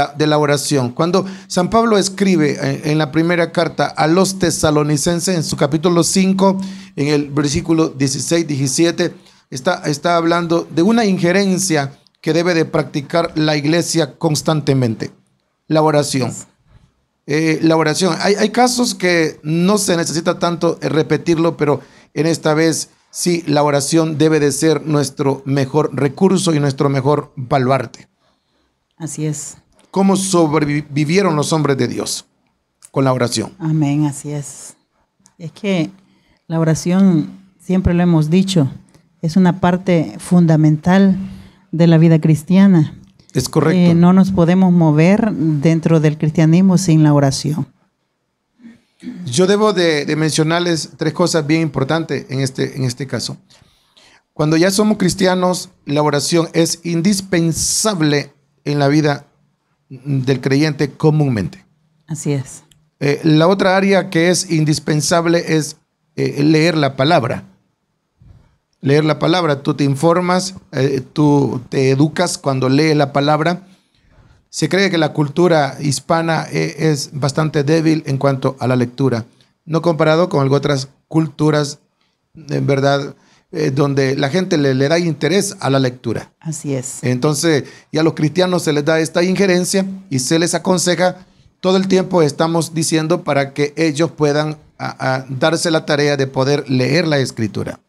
de la oración. Cuando San Pablo escribe en la primera carta a los tesalonicenses, en su capítulo 5, en el versículo 16-17, está hablando de una injerencia que debe de practicar la iglesia constantemente. La oración. La oración. Hay casos que no se necesita tanto repetirlo, pero en esta vez sí, la oración debe de ser nuestro mejor recurso y nuestro mejor baluarte. Así es. ¿Cómo sobrevivieron los hombres de Dios? Con la oración. Amén, así es. Es que la oración, siempre lo hemos dicho, es una parte fundamental de la vida cristiana. Es correcto. No nos podemos mover dentro del cristianismo sin la oración. Yo debo de mencionarles 3 cosas bien importantes en este caso. Cuando ya somos cristianos, la oración es indispensable en la vida del creyente comúnmente. Así es. La otra área que es indispensable es leer la palabra. Leer la palabra, tú te informas, tú te educas cuando lees la palabra. Se cree que la cultura hispana es bastante débil en cuanto a la lectura, no comparado con otras culturas, en verdad, donde la gente le da interés a la lectura. Así es. Entonces, ya a los cristianos se les da esta injerencia y se les aconseja, todo el tiempo estamos diciendo para que ellos puedan darse la tarea de poder leer la Escritura.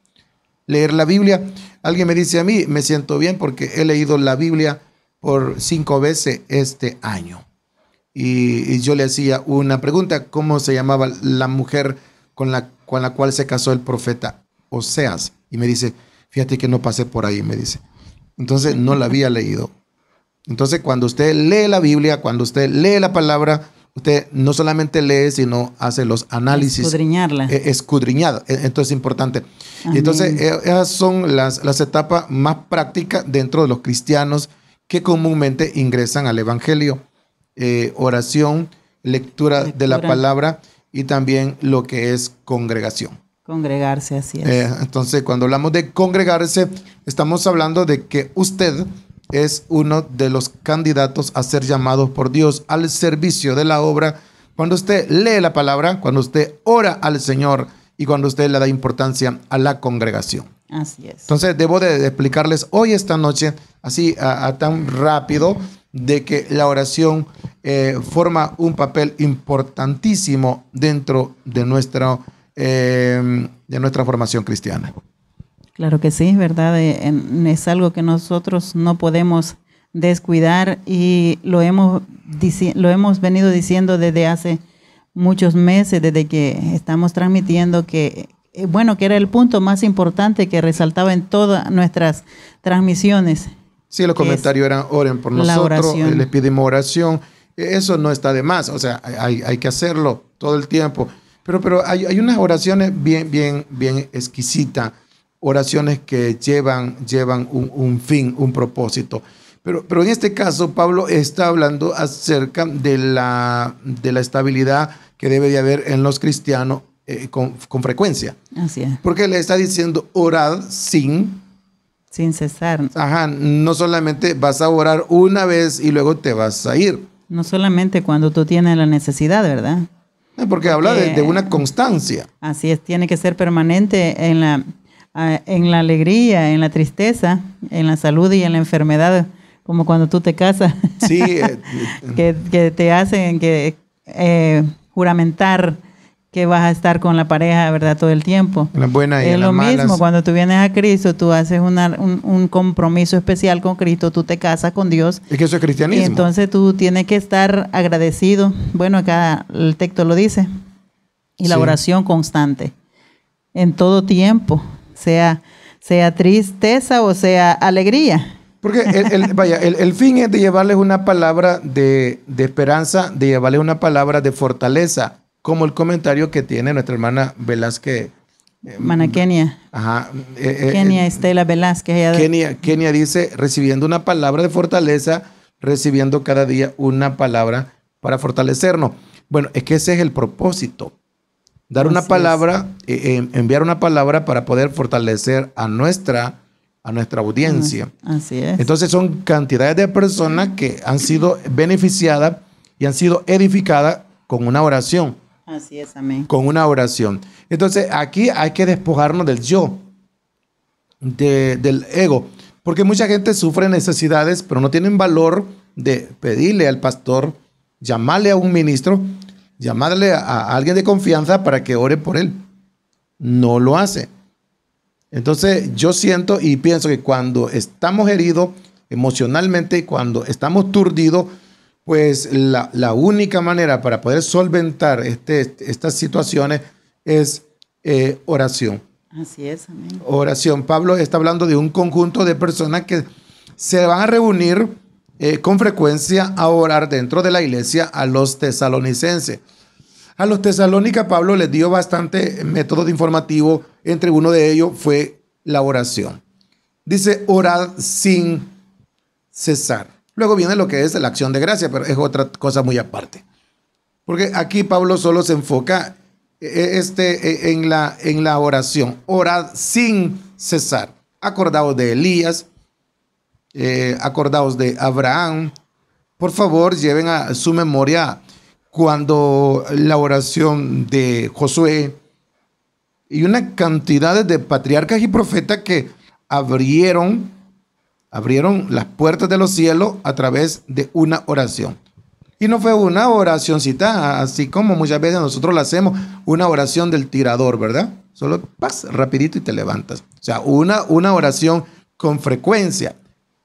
Leer la Biblia. Alguien me dice a mí, me siento bien porque he leído la Biblia por 5 veces este año. Y yo le hacía una pregunta, ¿cómo se llamaba la mujer con la cual se casó el profeta Oseas? Y me dice, fíjate que no pasé por ahí, me dice. Entonces no la había leído. Entonces cuando usted lee la Biblia, cuando usted lee la palabra, usted no solamente lee, sino hace los análisis. Escudriñarla. Escudriñada. Entonces es importante. Amén. Entonces esas son las etapas más prácticas dentro de los cristianos que comúnmente ingresan al Evangelio. Oración, lectura de la palabra y también lo que es congregación. Congregarse, así es. Entonces, cuando hablamos de congregarse, estamos hablando de que usted es uno de los candidatos a ser llamados por Dios al servicio de la obra. Cuando usted lee la palabra, cuando usted ora al Señor y cuando usted le da importancia a la congregación. Así es. Entonces, debo de explicarles hoy, esta noche, así tan rápido, de que la oración forma un papel importantísimo dentro de nuestra formación cristiana. Claro que sí, ¿verdad? Es algo que nosotros no podemos descuidar y lo hemos venido diciendo desde hace muchos meses, desde que estamos transmitiendo que era el punto más importante que resaltaba en todas nuestras transmisiones. Sí, los comentarios eran oren por nosotros, les pedimos oración. Eso no está de más, o sea, hay que hacerlo todo el tiempo. Pero hay unas oraciones bien exquisitas, oraciones que llevan un fin, un propósito. Pero en este caso, Pablo está hablando acerca de la estabilidad que debe de haber en los cristianos con frecuencia. Así es. Porque le está diciendo orad sin cesar. Ajá, no solamente vas a orar una vez y luego te vas a ir. No solamente cuando tú tienes la necesidad, ¿verdad? Porque habla de una constancia. Así es, tiene que ser permanente en la alegría, en la tristeza, en la salud y en la enfermedad, como cuando tú te casas. Sí. que te hacen juramentar que vas a estar con la pareja, ¿verdad? Todo el tiempo. La buena y es la lo malas. mismo, cuando tú vienes a Cristo, tú haces un compromiso especial con Cristo, tú te casas con Dios. Es que eso es cristianismo. Y entonces tú tienes que estar agradecido. Bueno, acá el texto lo dice. Y la oración constante. En todo tiempo. Sea tristeza o sea alegría. Porque el fin es de llevarles una palabra de esperanza, de llevarles una palabra de fortaleza, como el comentario que tiene nuestra hermana Velázquez. Kenia. Ajá. Kenia Estela Velázquez. Kenia dice, recibiendo una palabra de fortaleza, recibiendo cada día una palabra para fortalecernos. Bueno, es que ese es el propósito. Dar una palabra, enviar una palabra para poder fortalecer a nuestra a nuestra audiencia. Así es. Entonces son cantidades de personas que han sido beneficiadas y han sido edificadas con una oración. Así es, amén. Con una oración. Entonces aquí hay que despojarnos del yo, del ego, porque mucha gente sufre necesidades, pero no tienen valor de pedirle al pastor, llamarle a un ministro, llamarle a alguien de confianza para que ore por él. No lo hace. Entonces yo siento y pienso que cuando estamos heridos emocionalmente y cuando estamos turdidos, pues la única manera para poder solventar estas situaciones es oración. Así es, amén. Oración. Pablo está hablando de un conjunto de personas que se van a reunir con frecuencia a orar dentro de la iglesia a los tesalonicenses. A los tesalónicas Pablo les dio bastante métodos informativos. Entre uno de ellos fue la oración. Dice, orad sin cesar. Luego viene lo que es la acción de gracia, pero es otra cosa muy aparte. Porque aquí Pablo solo se enfoca en la oración. Orad sin cesar. Acordaos de Elías, acordaos de Abraham. Por favor, lleven a su memoria cuando la oración de Josué y una cantidad de patriarcas y profetas que abrieron las puertas de los cielos a través de una oración. Y no fue una oracióncita, así como muchas veces nosotros la hacemos, una oración del tirador, ¿verdad? Solo pas, rapidito y te levantas. O sea, una oración con frecuencia.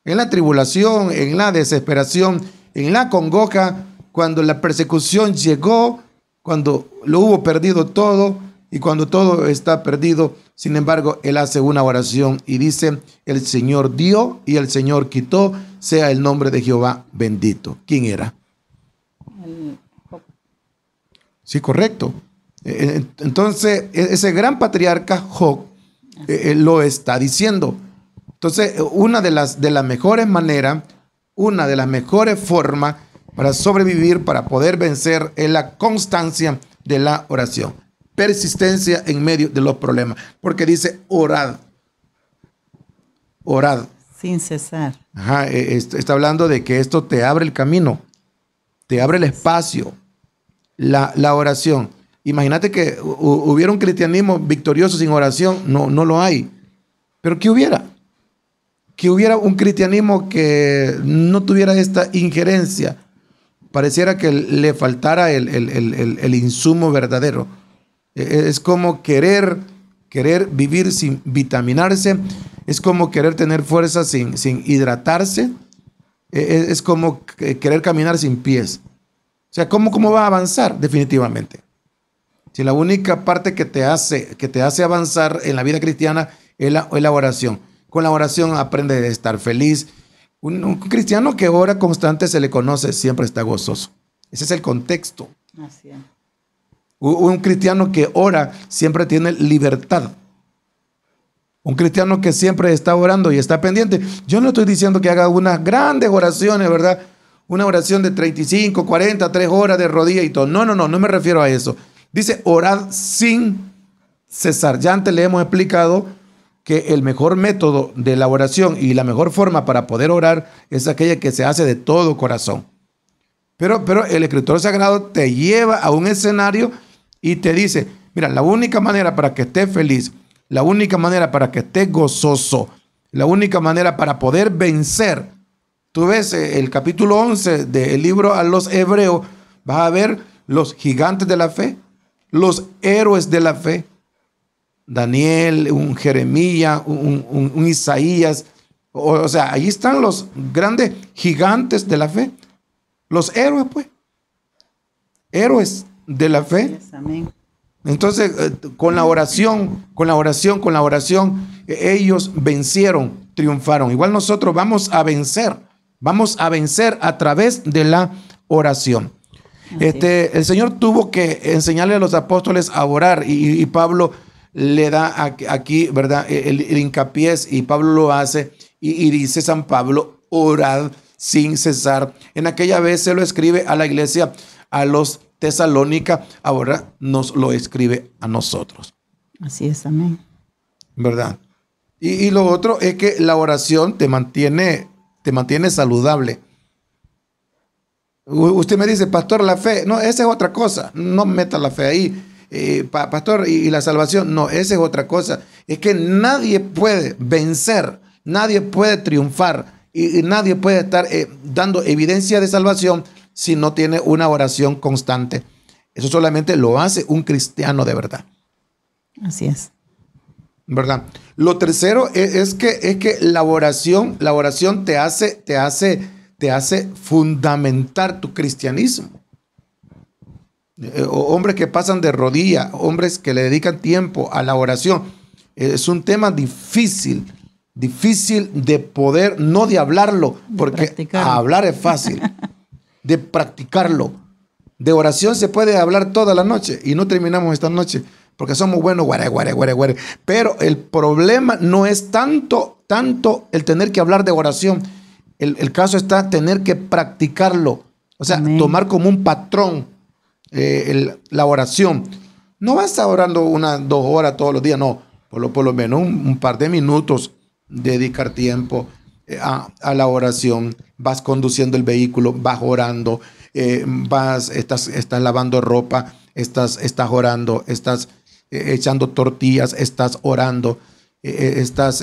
En la tribulación, en la desesperación, en la congoja, cuando la persecución llegó, cuando lo hubo perdido todo y cuando todo está perdido, sin embargo, él hace una oración y dice, el Señor dio y el Señor quitó, sea el nombre de Jehová bendito. ¿Quién era? Sí, correcto. Entonces, ese gran patriarca Job lo está diciendo. Entonces, una de las mejores maneras, una de las mejores formas para sobrevivir, para poder vencer, es la constancia de la oración. Persistencia en medio de los problemas. Porque dice, orad. Orad. Sin cesar. Ajá, está hablando de que esto te abre el camino, te abre el espacio, la oración. Imagínate que hubiera un cristianismo victorioso sin oración. No lo hay. Pero ¿qué hubiera? Que hubiera un cristianismo que no tuviera esta injerencia. Pareciera que le faltara el insumo verdadero. Es como querer vivir sin vitaminarse. Es como querer tener fuerza sin hidratarse. Es como querer caminar sin pies. O sea, ¿cómo va a avanzar? Definitivamente. Si la única parte que te hace avanzar en la vida cristiana es la oración. Con la oración aprende a estar feliz. Un cristiano que ora constante se le conoce, siempre está gozoso. Ese es el contexto. Así es. Un cristiano que ora siempre tiene libertad. Un cristiano que siempre está orando y está pendiente. Yo no estoy diciendo que haga unas grandes oraciones, ¿verdad? Una oración de 35, 40, 3 horas de rodilla y todo. No me refiero a eso. Dice orad sin cesar. Ya antes le hemos explicado que el mejor método de la oración y la mejor forma para poder orar es aquella que se hace de todo corazón. Pero el escritor sagrado te lleva a un escenario y te dice, mira, la única manera para que estés feliz, la única manera para que estés gozoso, la única manera para poder vencer. Tú ves el capítulo 11 del libro a los Hebreos, vas a ver los gigantes de la fe, los héroes de la fe. Daniel, un Jeremías, un Isaías. O sea, ahí están los grandes gigantes de la fe. Los héroes, pues. Héroes de la fe. Amén. Entonces, con la oración, ellos vencieron, triunfaron. Igual nosotros vamos a vencer a través de la oración. El Señor tuvo que enseñarle a los apóstoles a orar y Pablo le da aquí, ¿verdad? El hincapié y Pablo lo hace y dice San Pablo, orad sin cesar. En aquella vez se lo escribe a la iglesia, a los Tesalónica, ahora nos lo escribe a nosotros. Así es, amén. ¿Verdad? Y lo otro es que la oración te mantiene saludable. Usted me dice, pastor, la fe. No, esa es otra cosa. No meta la fe ahí. Pastor, y la salvación. No, esa es otra cosa. Es que nadie puede vencer, nadie puede triunfar y nadie puede estar dando evidencia de salvación si no tiene una oración constante. Eso solamente lo hace un cristiano de verdad. Así es. ¿Verdad? Lo tercero es que la oración te hace fundamentar tu cristianismo. Hombres que pasan de rodillas, hombres que le dedican tiempo a la oración. Es un tema difícil de poder, no de hablarlo, porque hablar es fácil, de practicarlo. De oración se puede hablar toda la noche y no terminamos esta noche porque somos buenos, guare. Pero el problema no es tanto el tener que hablar de oración. El caso está tener que practicarlo. O sea, amén, tomar como un patrón la oración. No vas a estar orando 2 horas todos los días, no. Por lo menos un par de minutos, dedicar tiempo a la oración. Vas conduciendo el vehículo, vas orando, estás lavando ropa, estás orando, estás echando tortillas, estás orando, estás,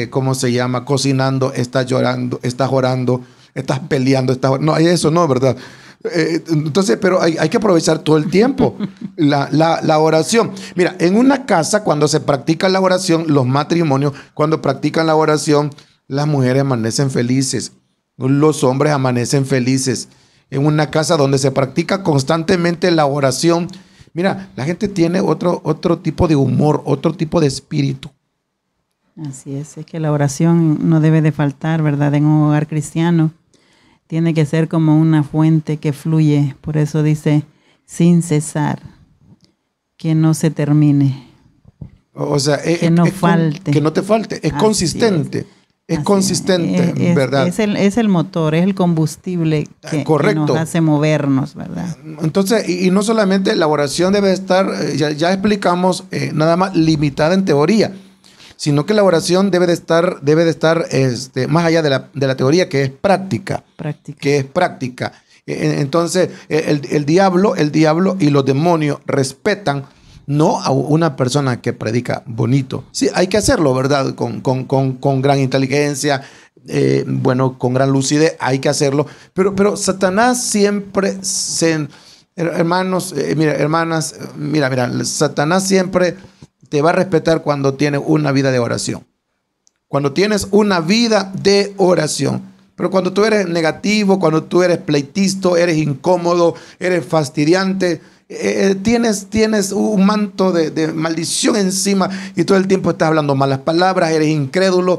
¿cómo se llama? Cocinando, estás llorando, estás orando, estás peleando, no, eso no, ¿verdad? Entonces, pero hay que aprovechar todo el tiempo la oración. Mira, en una casa, cuando se practica la oración, los matrimonios, cuando practican la oración, las mujeres amanecen felices, los hombres amanecen felices. En una casa donde se practica constantemente la oración, mira, la gente tiene otro tipo de humor, otro tipo de espíritu. Así es que la oración no debe de faltar, ¿verdad? En un hogar cristiano tiene que ser como una fuente que fluye. Por eso dice, sin cesar, que no se termine. O sea, que no falte. Que no te falte, es consistente. Es consistente, ¿verdad? Es el motor, es el combustible que nos hace movernos, ¿verdad? Entonces, y no solamente la oración debe estar, ya explicamos, nada más limitada en teoría, sino que la oración debe de estar más allá de la teoría, que es práctica. Que es práctica. Entonces, el diablo y los demonios respetan no a una persona que predica bonito. Sí, hay que hacerlo, ¿verdad? Con gran inteligencia, con gran lucidez, hay que hacerlo. Pero Satanás siempre hermanos, hermanas, Satanás siempre te va a respetar cuando tienes una vida de oración. Cuando tienes una vida de oración. Pero cuando tú eres negativo, cuando tú eres pleitisto, eres incómodo, eres fastidiante, tienes un manto de maldición encima y todo el tiempo estás hablando malas palabras, eres incrédulo,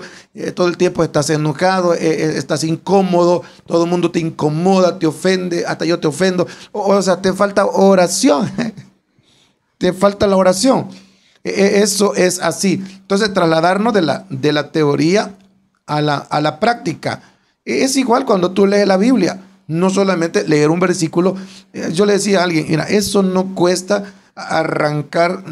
todo el tiempo estás enojado, estás incómodo, todo el mundo te incomoda, te ofende, hasta yo te ofendo. O sea, te falta oración. Te falta la oración. Eso es así. Entonces, trasladarnos de la teoría a la práctica. Es igual cuando tú lees la Biblia. No solamente leer un versículo. Yo le decía a alguien, mira, eso no cuesta arrancar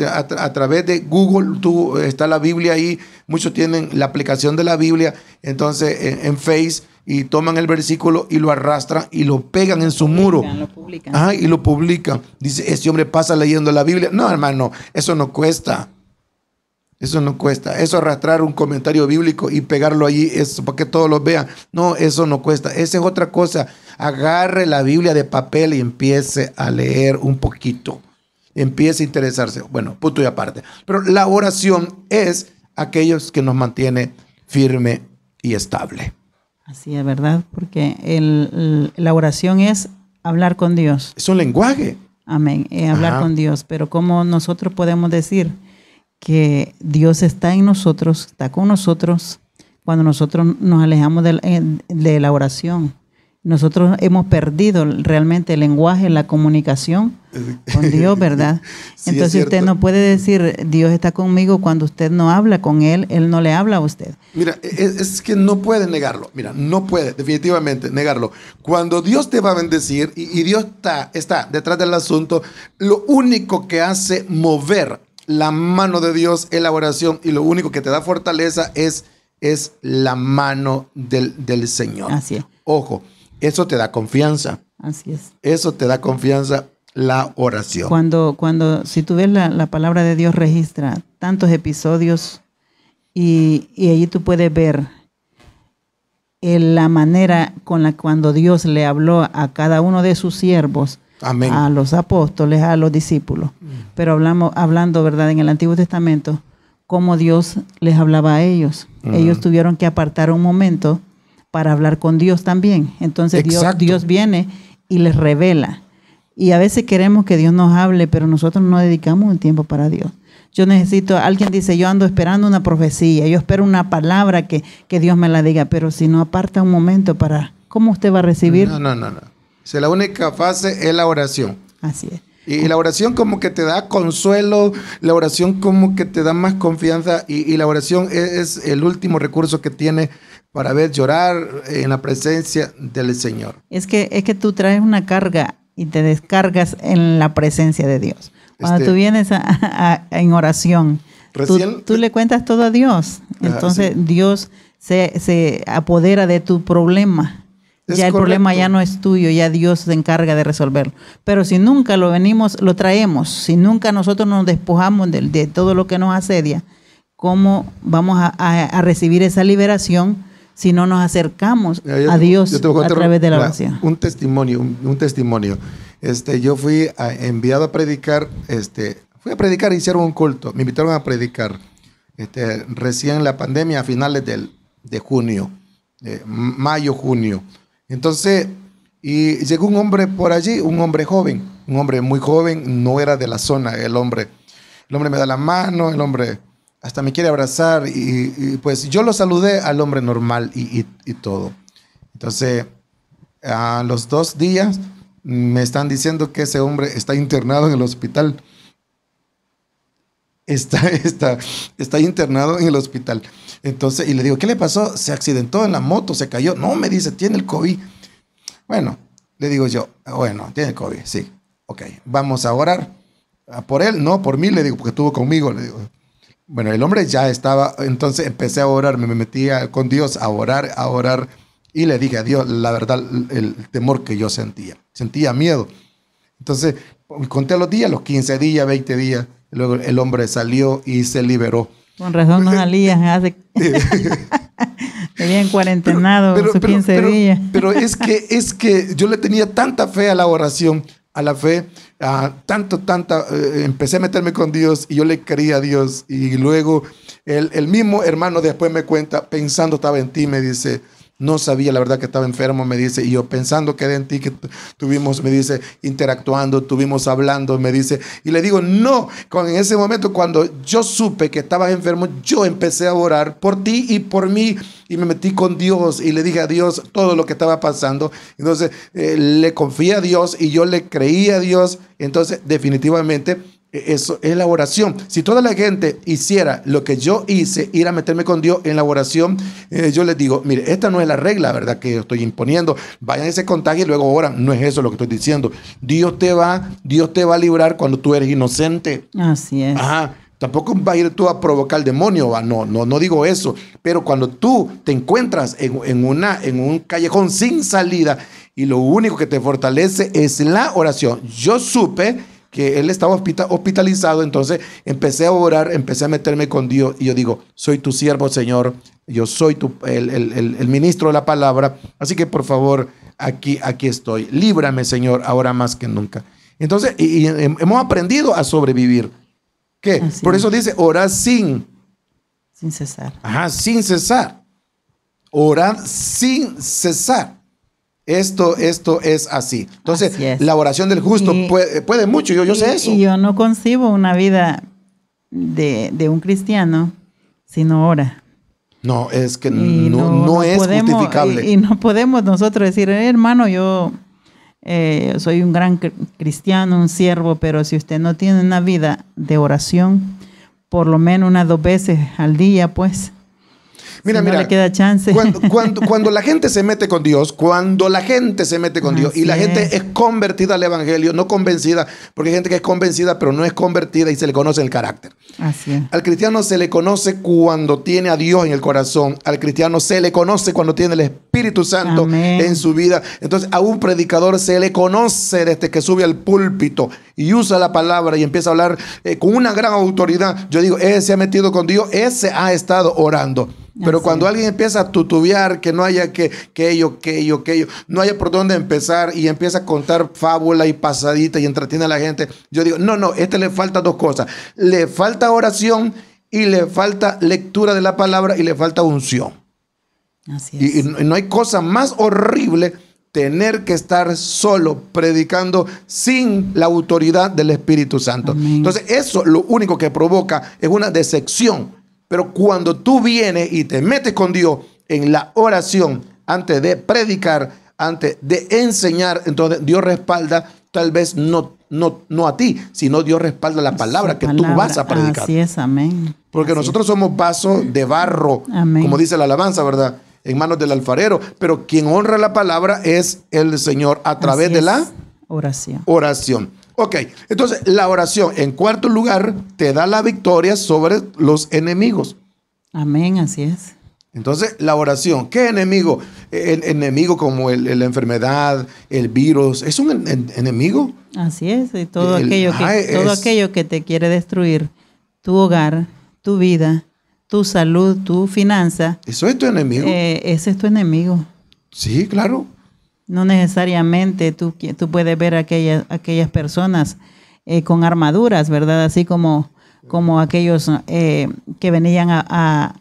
a través de Google. Está la Biblia ahí. Muchos tienen la aplicación de la Biblia. Entonces, en Face, y toman el versículo y lo arrastran y lo pegan en su muro. Lo publican. Ajá, y lo publican. Dice, este hombre pasa leyendo la Biblia. No, hermano, eso no cuesta. Eso no cuesta. Eso arrastrar un comentario bíblico y pegarlo allí, eso para que todos lo vean. No, eso no cuesta. Esa es otra cosa. Agarre la Biblia de papel y empiece a leer un poquito. Empiece a interesarse. Bueno, punto y aparte. Pero la oración es aquellos que nos mantiene firme y estable. Así es, ¿verdad? Porque la oración es hablar con Dios. Es un lenguaje. Amén. Hablar con Dios. Pero ¿cómo nosotros podemos decir que Dios está en nosotros, está con nosotros, cuando nosotros nos alejamos de la oración? Nosotros hemos perdido realmente el lenguaje, la comunicación con Dios, ¿verdad? Sí, entonces usted no puede decir, Dios está conmigo, cuando usted no habla con Él no le habla a usted. Mira, es que no puede negarlo. Mira, no puede definitivamente negarlo. Cuando Dios te va a bendecir y Dios está detrás del asunto, lo único que hace mover la mano de Dios es la oración y lo único que te da fortaleza es la mano del Señor. Así es. Ojo, eso te da confianza. Así es. Eso te da confianza, la oración. Si tú ves la palabra de Dios registra tantos episodios y allí tú puedes ver la manera con la cuando Dios le habló a cada uno de sus siervos, Amén. a los apóstoles, a los discípulos. Pero hablando, ¿verdad? En el Antiguo Testamento, cómo Dios les hablaba a ellos. Ellos tuvieron que apartar un momento para hablar con Dios también. Entonces Dios viene y les revela. Y a veces queremos que Dios nos hable, pero nosotros no dedicamos un tiempo para Dios. Alguien dice, yo ando esperando una profecía, yo espero una palabra que Dios me la diga, pero si no aparta un momento ¿cómo usted va a recibir? No. La única fase es la oración. Así es. Y la oración como que te da consuelo, la oración como que te da más confianza y la oración es el último recurso que tiene para ver llorar en la presencia del Señor. Es que tú traes una carga y te descargas en la presencia de Dios. Cuando tú vienes en oración, tú le cuentas todo a Dios. Entonces sí. Dios se apodera de tu problema. Ya el problema ya no es tuyo, ya Dios se encarga de resolverlo. Pero si nunca lo traemos, si nunca nosotros nos despojamos de todo lo que nos asedia, ¿cómo vamos a recibir esa liberación si no nos acercamos a Dios a través de la oración? Un testimonio. Yo fui enviado a predicar, hicieron un culto, me invitaron a predicar, recién la pandemia a finales de junio, mayo, junio. Entonces, y llegó un hombre por allí, un hombre joven, un hombre muy joven, no era de la zona, el hombre me da la mano, el hombre hasta me quiere abrazar y pues yo lo saludé al hombre normal y todo. Entonces, a los 2 días me están diciendo que ese hombre está internado en el hospital. Está internado en el hospital. Entonces, y le digo, ¿qué le pasó? Se accidentó en la moto, se cayó. No, me dice, tiene el COVID. Bueno, le digo yo, bueno, tiene el COVID, sí. Ok, vamos a orar. ¿Por él? No, por mí, le digo, porque estuvo conmigo. Le digo. Bueno, el hombre ya estaba, entonces empecé a orar, me metí con Dios a orar. Y le dije a Dios, la verdad, el temor que yo sentía miedo. Entonces, conté los días, los 15 días, 20 días. Luego el hombre salió y se liberó. Con razón no salía, habían cuarentenado sus 15 días. Pero es que yo le tenía tanta fe a la oración, a la fe, empecé a meterme con Dios y yo le quería a Dios. Y luego el mismo hermano después me cuenta, pensando estaba en ti, me dice, no sabía la verdad que estaba enfermo, me dice, y yo pensando que era en ti, que tuvimos, me dice, interactuando, estuvimos hablando, me dice, y le digo, no, en ese momento cuando yo supe que estabas enfermo, yo empecé a orar por ti y por mí, y me metí con Dios, y le dije a Dios todo lo que estaba pasando. Entonces, le confié a Dios, y yo le creí a Dios. Entonces, definitivamente, eso es la oración. Si toda la gente hiciera lo que yo hice, ir a meterme con Dios en la oración, yo les digo, mire, esta no es la regla, ¿verdad? Que yo estoy imponiendo. Vayan a ese contagio y luego oran. No es eso lo que estoy diciendo. Dios te va a librar cuando tú eres inocente. Así es. Ajá. Tampoco vas a ir tú a provocar el demonio, ¿va? No digo eso. Pero cuando tú te encuentras en un callejón sin salida y lo único que te fortalece es la oración. Yo supe que él estaba hospitalizado, entonces empecé a orar, empecé a meterme con Dios y yo digo, soy tu siervo, Señor, yo soy el ministro de la palabra, así que por favor, aquí estoy, líbrame, Señor, ahora más que nunca. Entonces, y hemos aprendido a sobrevivir. ¿Qué? Así por eso dice, orar sin cesar. Ajá, sin cesar. Orar sin cesar. Esto es así. Entonces, es. La oración del justo puede mucho, yo sé eso. Y yo no concibo una vida de un cristiano si no ora. No, es que no es justificable. Y no podemos nosotros decir, hermano, yo soy un gran cristiano, un siervo, pero si usted no tiene una vida de oración, por lo menos unas 2 veces al día, pues. Mira, no le queda chance. Cuando la gente se mete con Dios, y la gente es convertida al evangelio, no convencida, porque hay gente que es convencida pero no es convertida y se le conoce el carácter. Así es. Al cristiano se le conoce cuando tiene a Dios en el corazón. Al cristiano se le conoce cuando tiene el Espíritu Santo en su vida. Entonces a un predicador se le conoce desde que sube al púlpito y usa la palabra y empieza a hablar con una gran autoridad. Yo digo, ese se ha metido con Dios, ese ha estado orando. Pero Así cuando es. alguien empieza a tutubear, que no haya que ello, no haya por dónde empezar y empieza a contar fábula y pasadita y entretiene a la gente, yo digo, no, le falta dos cosas. Le falta oración y le falta lectura de la palabra y le falta unción. Así es. Y no hay cosa más horrible tener que estar solo predicando sin la autoridad del Espíritu Santo. Amén. Entonces eso lo único que provoca es una decepción. Pero cuando tú vienes y te metes con Dios en la oración, antes de predicar, antes de enseñar, entonces Dios respalda, tal vez no a ti, sino Dios respalda la palabra que tú vas a predicar. Así es, amén. Porque Así nosotros somos vasos de barro, Amén. como dice la alabanza, ¿verdad? En manos del alfarero. Pero quien honra la palabra es el Señor a través Así de es. la oración. Ok, entonces la oración, en cuarto lugar, te da la victoria sobre los enemigos. Amén, así es. Entonces, la oración, ¿qué enemigo? El enemigo como la enfermedad, el virus, ¿es un enemigo? Así es, y todo aquello que te quiere destruir, tu hogar, tu vida, tu salud, tu finanza. ¿Eso es tu enemigo? Ese es tu enemigo. Sí, claro. No necesariamente tú puedes ver aquellas personas con armaduras, ¿verdad? Así como aquellos que venían a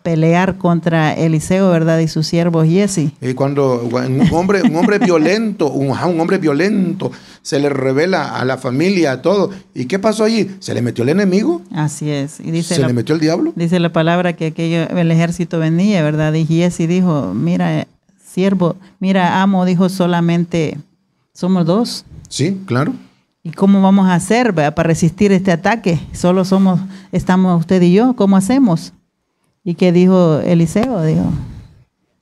pelear contra Eliseo, ¿verdad? Y su siervo Giesi. Y cuando un hombre violento, un hombre violento, se le revela a la familia, a todo. ¿Y qué pasó allí? ¿Se le metió el enemigo? Así es. Y ¿Se le metió el diablo? Dice la palabra que el ejército venía, ¿verdad? Y Giesi dijo, mira, siervo, mira, amo, dijo, solamente somos dos. Sí, claro. ¿Y cómo vamos a hacer, ¿verdad? Para resistir este ataque? Solo estamos usted y yo, ¿cómo hacemos? ¿Y qué dijo Eliseo?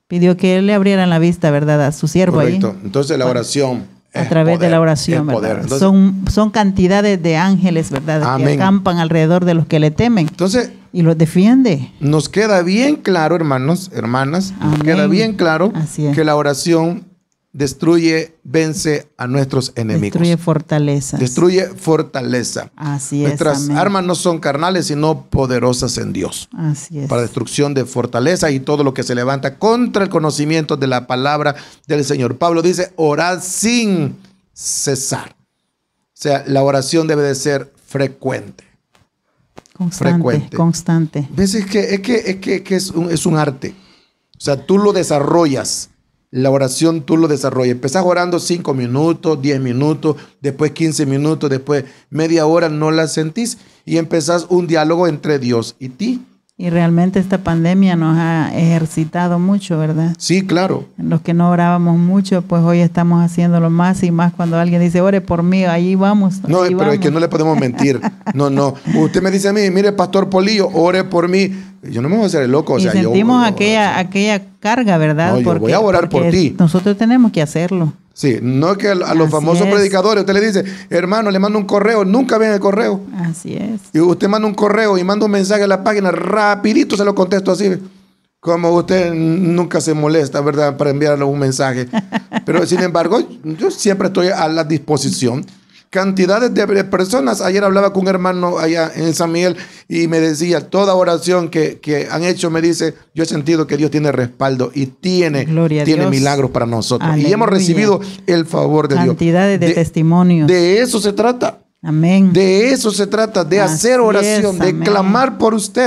Pidió que él le abrieran la vista, ¿verdad? A su siervo. Correcto. Ahí. Entonces la oración a través de la oración, ¿verdad? Entonces, son cantidades de ángeles, ¿verdad? Amén. Que acampan alrededor de los que le temen. Entonces, y los defiende. Nos queda bien claro, hermanos, hermanas, Amén. nos queda bien claro Así es. que la oración destruye, vence a nuestros enemigos. Destruye fortalezas. Destruye fortaleza. Así Nuestras es. Amén. armas no son carnales, sino poderosas en Dios. Así es. Para destrucción de fortaleza y todo lo que se levanta contra el conocimiento de la palabra del Señor. Pablo dice, orad sin cesar. O sea, la oración debe de ser frecuente. Constante. ¿Ves? Es que es un arte. O sea, tú lo desarrollas. La oración tú lo desarrollas. Empezás orando 5 minutos, 10 minutos, después 15 minutos, después media hora, no la sentís y empezás un diálogo entre Dios y ti. Y realmente esta pandemia nos ha ejercitado mucho, ¿verdad? Sí, claro. Los que no orábamos mucho, pues hoy estamos haciéndolo más y más cuando alguien dice, ore por mí, ahí vamos. No, ahí pero vamos. es que no le podemos mentir. No. Usted me dice a mí, mire, Pastor Polillo, ore por mí. Yo no me voy a hacer el loco. O sea, sentimos aquella carga, ¿verdad? No, yo voy a orar por ti. Nosotros tenemos que hacerlo. Sí, no es que a los famosos predicadores usted le dice, hermano, le mando un correo, nunca ven el correo. Así es. Y usted manda un correo y manda un mensaje a la página, rapidito se lo contesto así. Como usted nunca se molesta, ¿verdad?, para enviarle un mensaje. Pero sin embargo, yo siempre estoy a la disposición. Cantidades de personas. Ayer hablaba con un hermano allá en San Miguel y me decía, toda oración que han hecho, me dice, yo he sentido que Dios tiene respaldo y tiene milagros para nosotros. Aleluya. Y hemos recibido el favor de Dios. Cantidades de testimonios. De eso se trata. Amén. De eso se trata, de hacer oración, de clamar por usted.